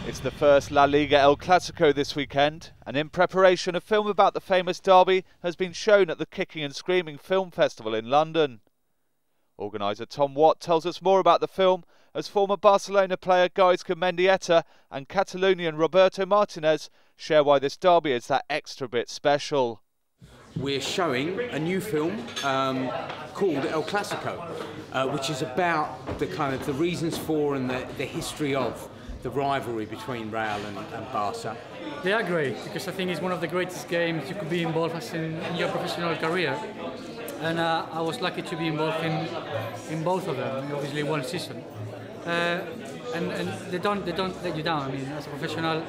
It's the first La Liga El Clasico this weekend, and in preparation, a film about the famous derby has been shown at the Kicking and Screaming Film Festival in London. Organiser Tom Watt tells us more about the film as former Barcelona player Gaizka Mendieta and Catalonian Roberto Martinez share why this derby is that extra bit special. We're showing a new film called El Clasico, which is about the reasons for and the history of the rivalry between Real and Barca. They are great because I think it's one of the greatest games you could be involved in your professional career, and I was lucky to be involved in both of them, obviously one season. And they don't let you down. I mean, as a professional,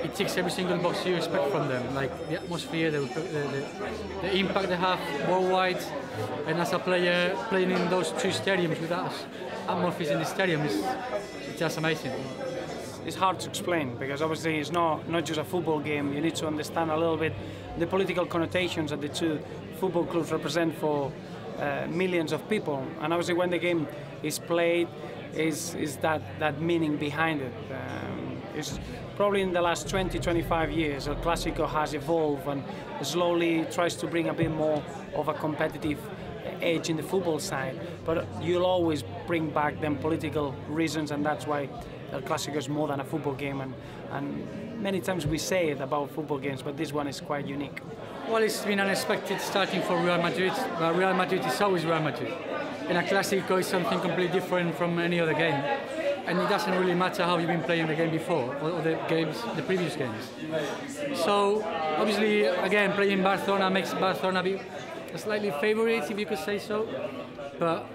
it ticks every single box you expect from them, like the atmosphere, the impact they have worldwide, and as a player playing in those two stadiums with us, atmosphere in the stadium is just amazing. It's hard to explain because obviously it's not just a football game. You need to understand a little bit the political connotations that the two football clubs represent for millions of people. And obviously when the game is played, is that meaning behind it. It's probably in the last 20-25 years, El Clasico has evolved and slowly tries to bring a bit more of a competitive edge in the football side. But you'll always bring back them political reasons, and that's why El Clasico is more than a football game, and many times we say it about football games, but this one is quite unique. Well, it's been unexpected starting for Real Madrid, but Real Madrid is always Real Madrid. And a Clasico is something completely different from any other game. And it doesn't really matter how you've been playing the game before, or the previous games. So, obviously, again, playing Barcelona makes Barcelona be a slightly favourite, if you could say so. But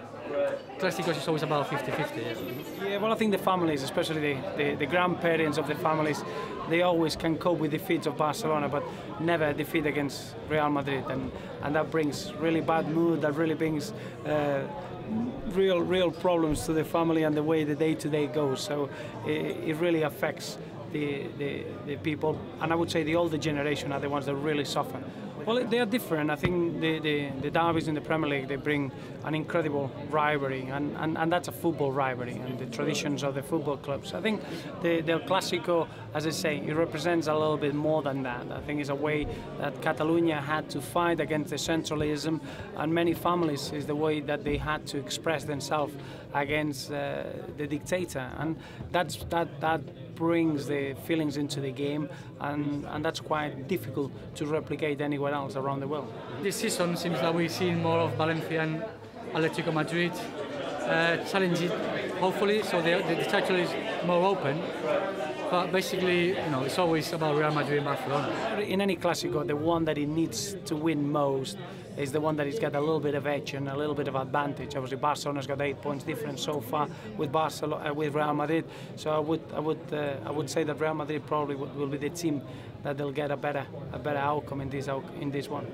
Clasico is always about 50-50. Yeah, well, I think the families, especially the grandparents of the families, they always can cope with defeats of Barcelona, but never a defeat against Real Madrid, and that brings really bad mood. That really brings real problems to the family and the way the day-to-day goes. So it really affects the people, and I would say the older generation are the ones that really suffer. Well, they are different. I think the derbies in the Premier League, they bring an incredible rivalry, and that's a football rivalry, and the traditions of the football clubs. I think the El Clasico, as I say, it represents a little bit more than that. I think it's a way that Catalonia had to fight against the centralism, and many families is the way that they had to express themselves against the dictator, and that brings the feelings into the game, and that's quite difficult to replicate anywhere else around the world. This season seems that we've seen more of Valencia and Atletico Madrid challenging, hopefully, so the title is more open. But basically, it's always about Real Madrid and Barcelona. In any Clasico, the one that it needs to win most is the one that has got a little bit of edge and a little bit of advantage. Obviously, Barcelona's got 8 points difference so far with with Real Madrid. So I would say that Real Madrid probably will be the team that they'll get a better outcome in this one.